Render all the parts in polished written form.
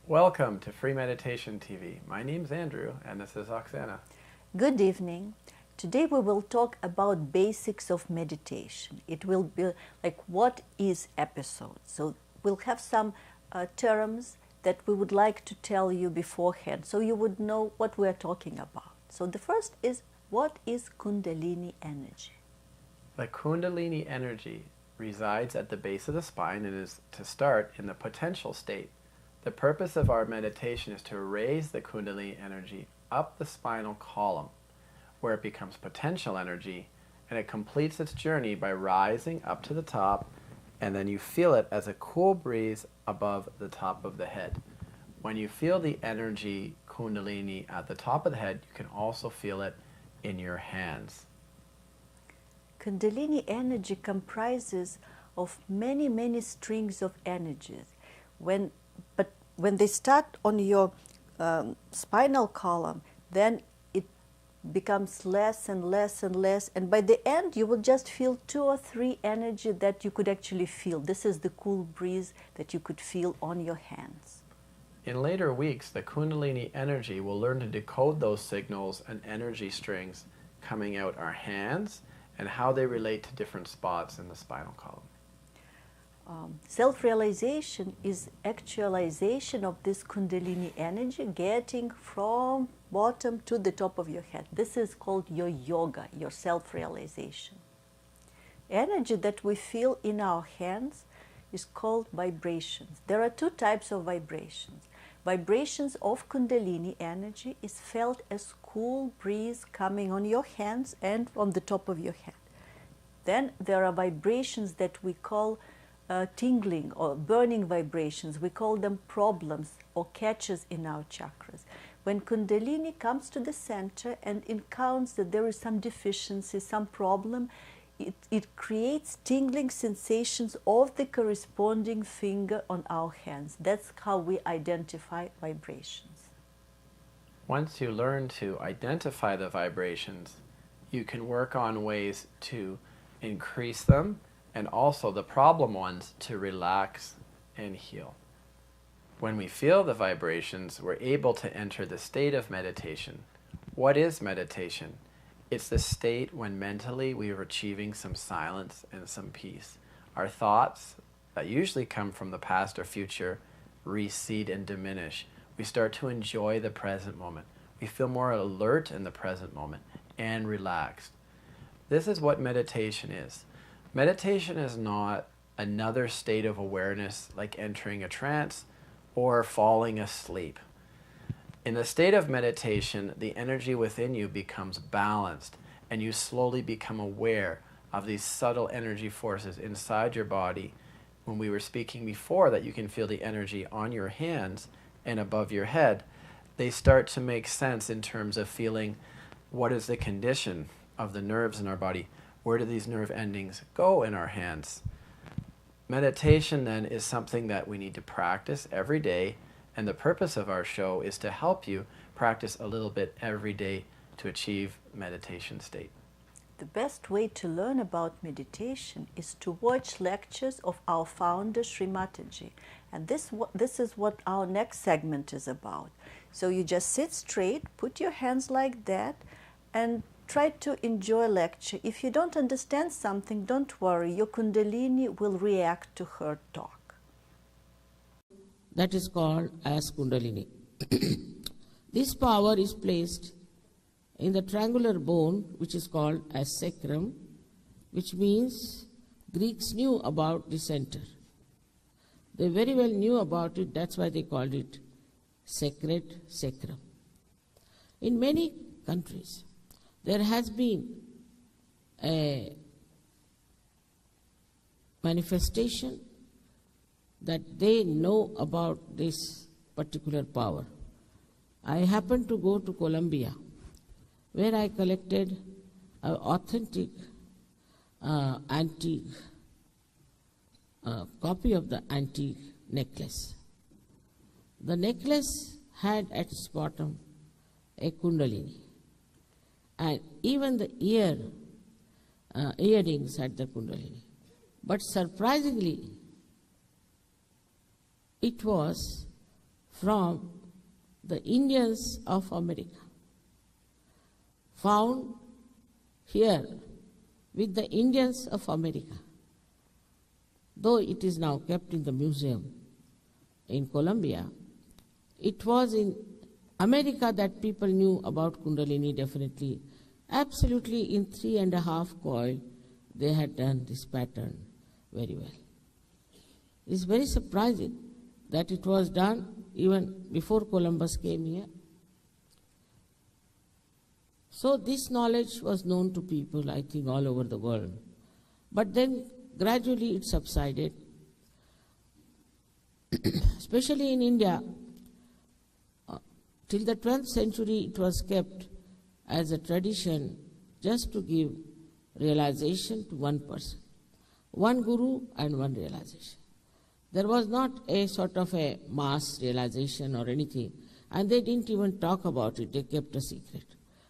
Welcome to Free Meditation TV. My name's Andrew and this is Oksana. Good evening. Today we will talk about basics of meditation. It will be like what is episode. So we'll have some terms that we would like to tell you beforehand so you would know what we're talking about. So the first is, what is Kundalini energy? The Kundalini energy resides at the base of the spine and is to start in the potential state. The purpose of our meditation is to raise the Kundalini energy up the spinal column, where it becomes potential energy, and it completes its journey by rising up to the top, and then you feel it as a cool breeze above the top of the head. When you feel the energy Kundalini at the top of the head, you can also feel it in your hands. Kundalini energy comprises of many strings of energies. But when they start on your spinal column, then it becomes less and less and less, and by the end you will just feel 2 or 3 energy that you could actually feel. This is the cool breeze that you could feel on your hands. In later weeks, the Kundalini energy will learn to decode those signals and energy strings coming out our hands and how they relate to different spots in the spinal column. Self-realization is actualization of this Kundalini energy getting from bottom to the top of your head. This is called your yoga, your self-realization. Energy that we feel in our hands is called vibrations. There are 2 types of vibrations. Vibrations of Kundalini energy is felt as cool breeze coming on your hands and on the top of your head. Then there are vibrations that we call tingling or burning vibrations. We call them problems or catches in our chakras. When Kundalini comes to the center and encounters that there is some deficiency, some problem, it creates tingling sensations of the corresponding finger on our hands. That's how we identify vibrations. Once you learn to identify the vibrations, you can work on ways to increase them and also the problem ones to relax and heal. When we feel the vibrations, we're able to enter the state of meditation. What is meditation? It's the state when mentally we are achieving some silence and some peace. Our thoughts that usually come from the past or future recede and diminish. We start to enjoy the present moment. We feel more alert in the present moment and relaxed. This is what meditation is. Meditation is not another state of awareness like entering a trance or falling asleep. In the state of meditation, the energy within you becomes balanced and you slowly become aware of these subtle energy forces inside your body. When we were speaking before that you can feel the energy on your hands and above your head, they start to make sense in terms of feeling what is the condition of the nerves in our body. Where do these nerve endings go in our hands? Meditation then is something that we need to practice every day, and the purpose of our show is to help you practice a little bit every day to achieve meditation state. The best way to learn about meditation is to watch lectures of our founder Sri Mataji, and this is what our next segment is about. So you just sit straight, put your hands like that, and try to enjoy lecture. If you don't understand something, don't worry. Your Kundalini will react to her talk. That is called as Kundalini. This power is placed in the triangular bone, which is called as sacrum, which means Greeks knew about the center. They very well knew about it, that's why they called it sacred sacrum. In many countries, there has been a manifestation that they know about this particular power. I happened to go to Colombia, where I collected an authentic antique copy of the antique necklace. The necklace had at its bottom a Kundalini, and even the earrings had the Kundalini. But surprisingly, it was from the Indians of America, found here with the Indians of America, though it is now kept in the museum in Columbia. It was in America that people knew about Kundalini definitely. Absolutely in 3.5 coil, they had done this pattern very well. It's very surprising that it was done even before Columbus came here. So this knowledge was known to people, I think, all over the world. But then gradually it subsided. Especially in India, till the 12th century it was kept as a tradition just to give realization to one person, one guru and one realization. There was not a sort of a mass realization or anything, and they didn't even talk about it, they kept a secret.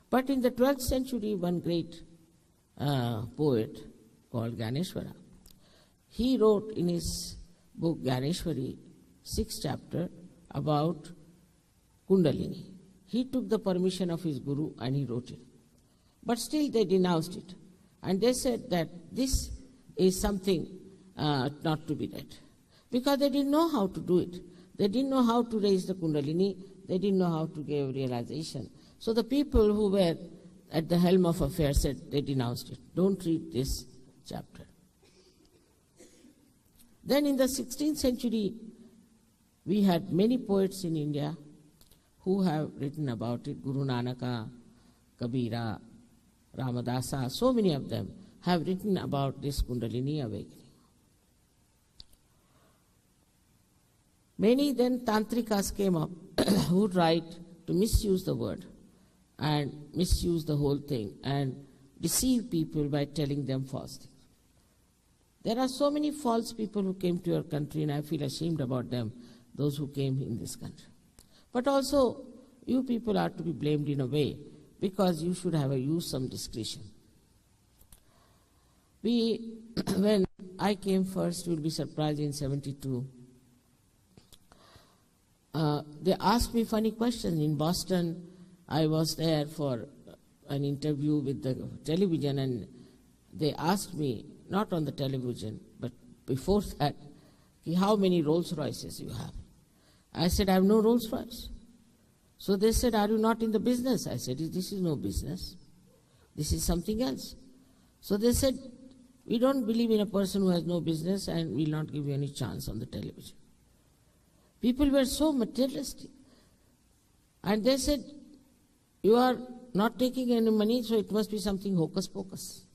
But in the 12th century, one great poet called Ganeshwara, he wrote in his book Ganeshwari, 6th chapter, about Kundalini. He took the permission of his guru and he wrote it. But still they denounced it. And they said that this is something not to be read. Because they didn't know how to do it. They didn't know how to raise the Kundalini. They didn't know how to give realization. So the people who were at the helm of affairs said they denounced it. Don't read this chapter. Then in the 16th century, we had many poets in India who have written about it. Guru Nanaka, Kabira, Ramadasa, so many of them have written about this Kundalini awakening. Many then Tantrikas came up who tried to misuse the word and misuse the whole thing and deceive people by telling them false things. There are so many false people who came to your country, and I feel ashamed about them, those who came in this country. But also, you people are to be blamed in a way, because you should have used some discretion. When I came first, you will be surprised, in 72, they asked me funny questions. In Boston, I was there for an interview with the television, and they asked me, not on the television, but before that, how many Rolls Royces you have. I said, I have no Rolls Royce. So they said, are you not in the business? I said, this is no business. This is something else. So they said, we don't believe in a person who has no business, and we'll not give you any chance on the television. People were so materialistic. And they said, you are not taking any money, so it must be something hocus pocus.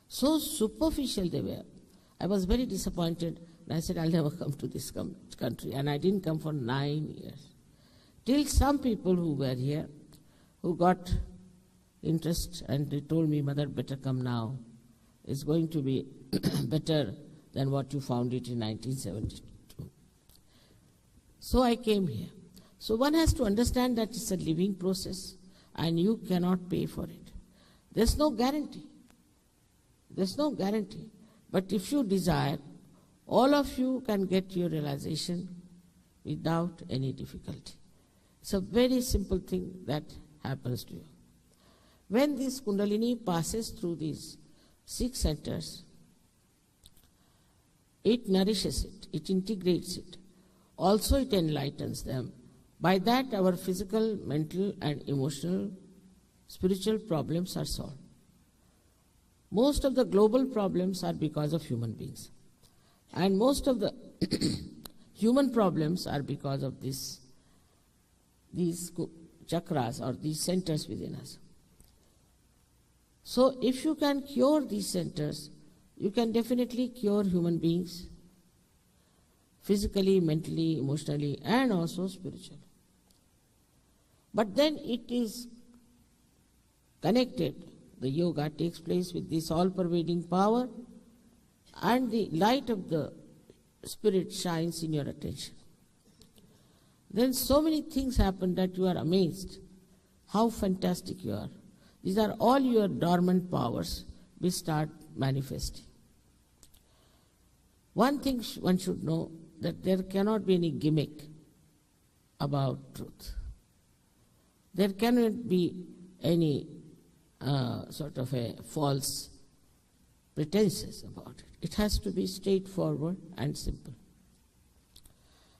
So superficial they were. I was very disappointed, and I said, I'll never come to this country. And I didn't come for 9 years. Till some people who were here, who got interest, and they told me, Mother, better come now. It's going to be better than what you found it in 1972. So I came here. So one has to understand that it's a living process, and you cannot pay for it. There's no guarantee. There's no guarantee. But if you desire, all of you can get your realization without any difficulty. It's a very simple thing that happens to you. When this Kundalini passes through these 6 centers, it nourishes it, it integrates it. Also it enlightens them. By that our physical, mental and emotional, spiritual problems are solved. Most of the global problems are because of human beings. And most of the human problems are because of these chakras or these centers within us. So if you can cure these centers, you can definitely cure human beings, physically, mentally, emotionally, and also spiritually. But then it is connected. The yoga takes place with this all-pervading power, and the light of the Spirit shines in your attention. Then so many things happen that you are amazed how fantastic you are. These are all your dormant powers which start manifesting. One thing one should know, that there cannot be any gimmick about truth. There cannot be any sort of a false pretenses about it. It has to be straightforward and simple.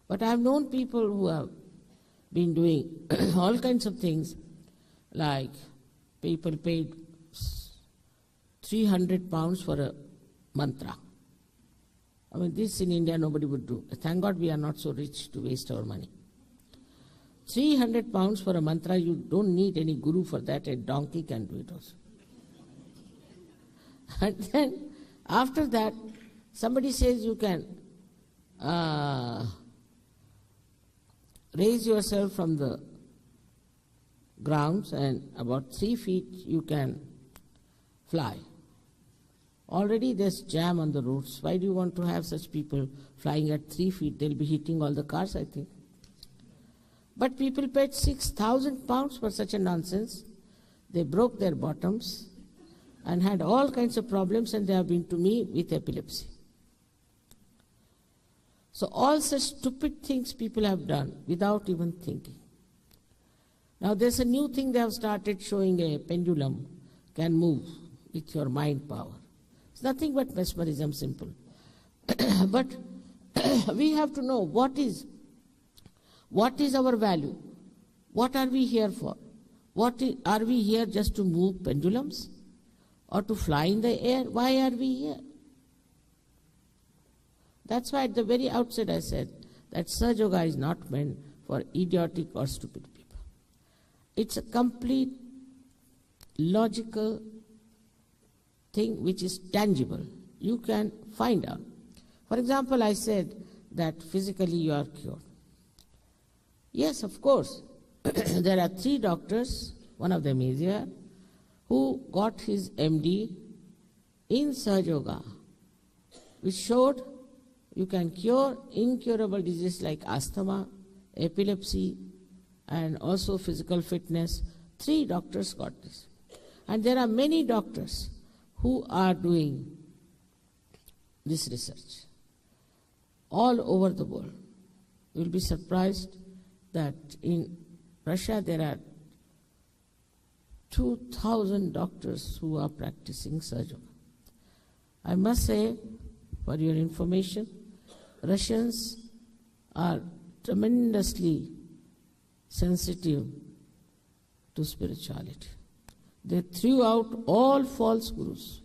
But I have known people who have been doing all kinds of things, like people paid 300 pounds for a mantra. I mean, this in India nobody would do. Thank God we are not so rich to waste our money. 300 pounds for a mantra, you don't need any guru for that, a donkey can do it also. And then, after that, somebody says you can raise yourself from the grounds and about 3 feet you can fly. Already there's jam on the roads. Why do you want to have such people flying at 3 feet? They'll be hitting all the cars, I think. But people paid 6,000 pounds for such a nonsense. They broke their bottoms and had all kinds of problems, and they have been to me with epilepsy. So all such stupid things people have done without even thinking. Now there's a new thing they have started showing, a pendulum can move with your mind power. It's nothing but mesmerism, simple. But we have to know what is our value? What are we here for? Are we here just to move pendulums? Or to fly in the air? Why are we here? That's why at the very outset I said that Sahaja Yoga is not meant for idiotic or stupid people. It's a complete logical thing which is tangible. You can find out. For example, I said that physically you are cured. Yes, of course. There are 3 doctors, one of them is here, who got his MD in Sahaja Yoga, which showed you can cure incurable diseases like asthma, epilepsy, and also physical fitness. 3 doctors got this. And there are many doctors who are doing this research all over the world. You will be surprised that in Russia there are 2,000 doctors who are practicing Sahaja Yoga. I must say, for your information, Russians are tremendously sensitive to spirituality. They threw out all false gurus.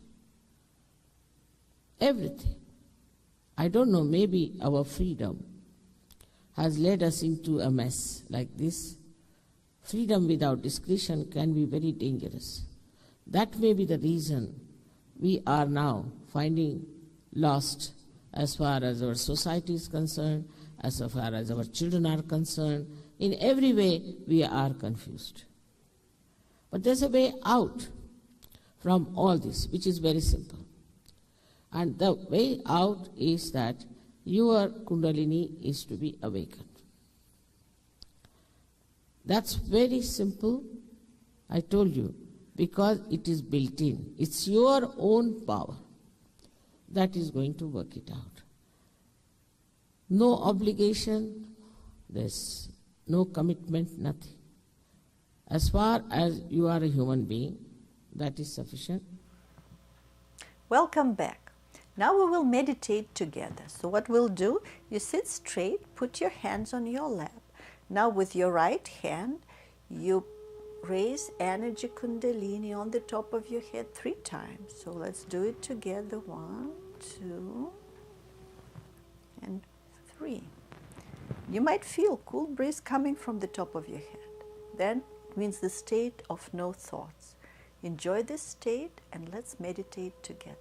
Everything. I don't know, maybe our freedom has led us into a mess like this. Freedom without discretion can be very dangerous. That may be the reason we are now finding lost as far as our society is concerned, as far as our children are concerned. In every way, we are confused. But there's a way out from all this, which is very simple. And the way out is that your Kundalini is to be awakened. That's very simple, I told you, because it is built in. It's your own power that is going to work it out. No obligation, there's no commitment, nothing. As far as you are a human being, that is sufficient. Welcome back. Now we will meditate together. So what we'll do, you sit straight, put your hands on your lap. Now with your right hand, you raise energy Kundalini on the top of your head 3 times. So let's do it together. 1, 2, and 3. You might feel cool breeze coming from the top of your head. Then it means the state of no thoughts. Enjoy this state and let's meditate together.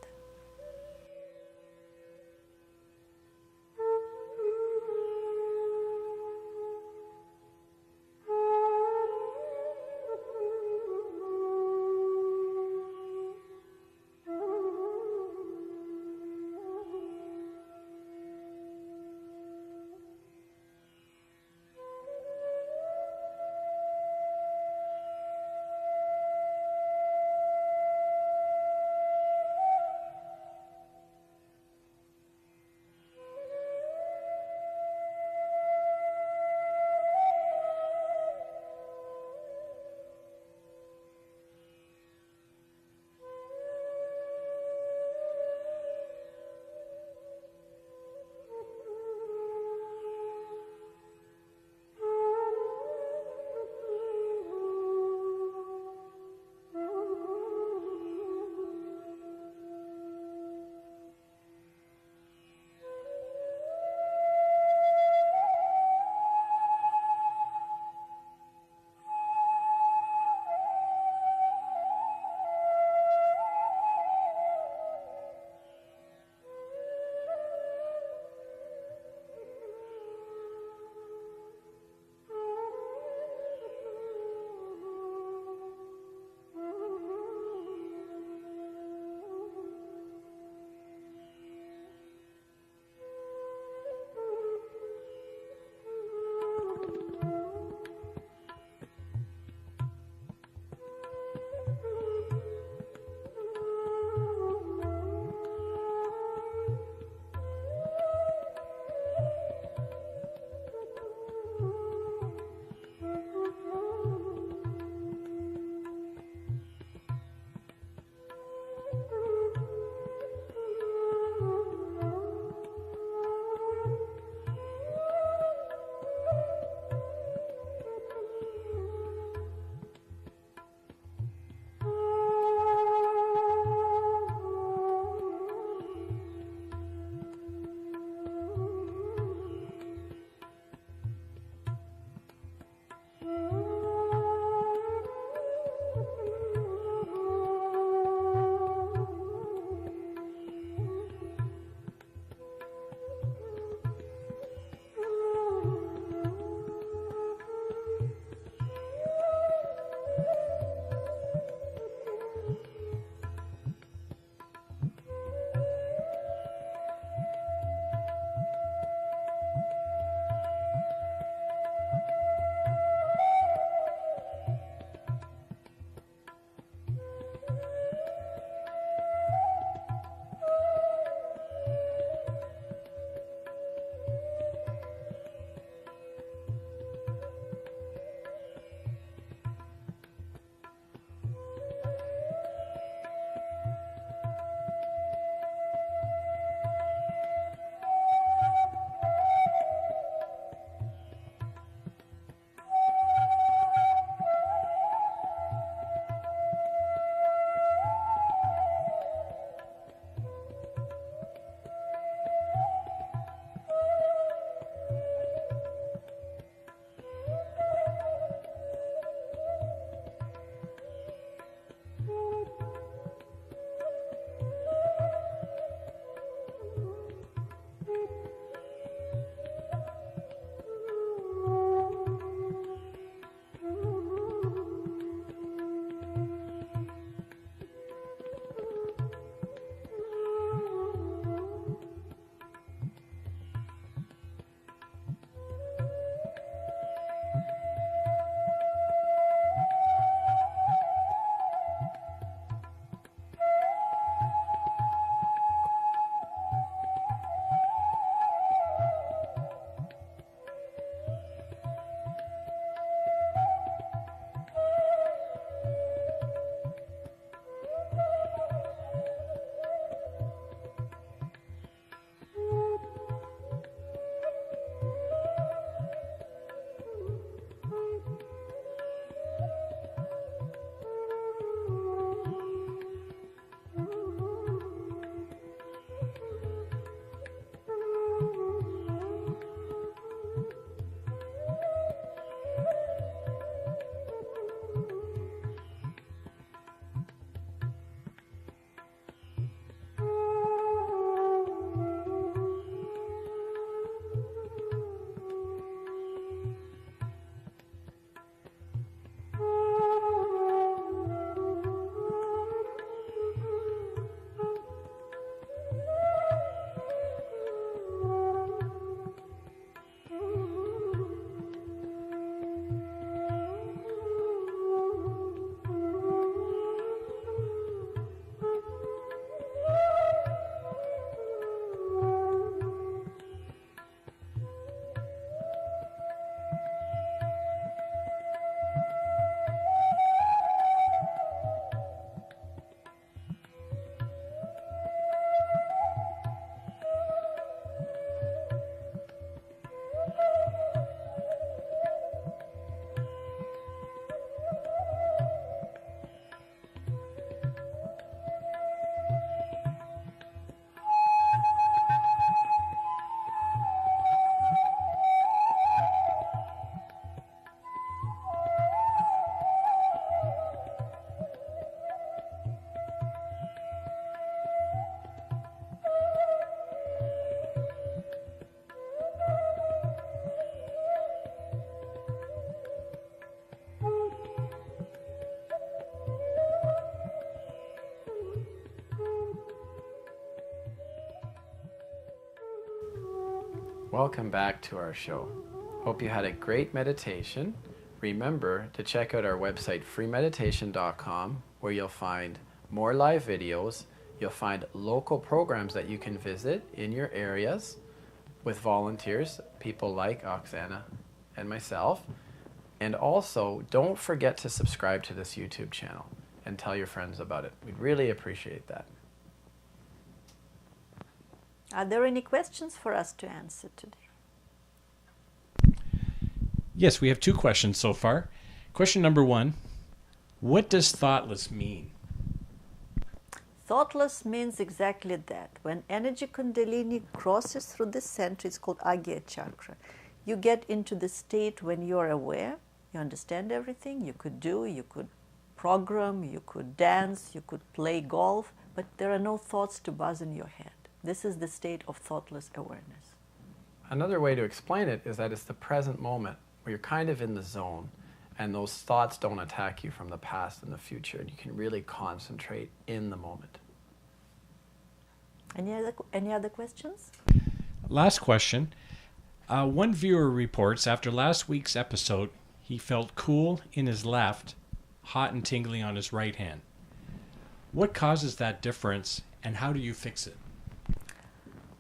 Welcome back to our show. Hope you had a great meditation. Remember to check out our website freemeditation.com, where you'll find more live videos. You'll find local programs that you can visit in your areas with volunteers, people like Oksana and myself. And also, don't forget to subscribe to this YouTube channel and tell your friends about it. We'd really appreciate that. Are there any questions for us to answer today? Yes, we have 2 questions so far. Question number 1, what does thoughtless mean? Thoughtless means exactly that. When energy Kundalini crosses through the center, it's called Agya chakra. You get into the state when you're aware, you understand everything, you could program, you could dance, you could play golf, but there are no thoughts to buzz in your head. This is the state of thoughtless awareness. Another way to explain it is that it's the present moment where you're kind of in the zone and those thoughts don't attack you from the past and the future, and you can really concentrate in the moment. Any other questions? Last question. One viewer reports after last week's episode, he felt cool in his left, hot and tingling on his right hand. What causes that difference, and how do you fix it?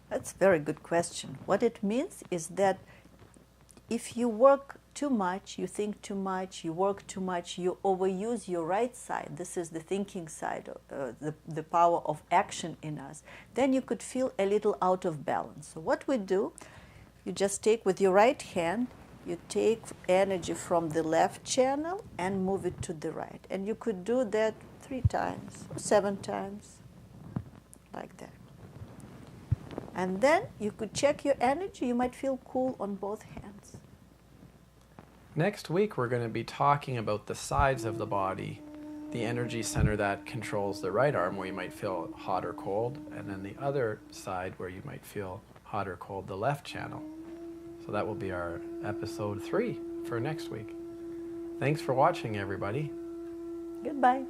That's a very good question. What it means is that if you work too much, you think too much, you work too much, you overuse your right side, this is the thinking side, the power of action in us, then you could feel a little out of balance. So what we do, you just take with your right hand, you take energy from the left channel and move it to the right. And you could do that 3 times or 7 times, like that. And then you could check your energy. You might feel cool on both hands. Next week, we're going to be talking about the sides of the body, the energy center that controls the right arm, where you might feel hot or cold, and then the other side where you might feel hot or cold, the left channel. So that will be our episode 3 for next week. Thanks for watching, everybody. Goodbye.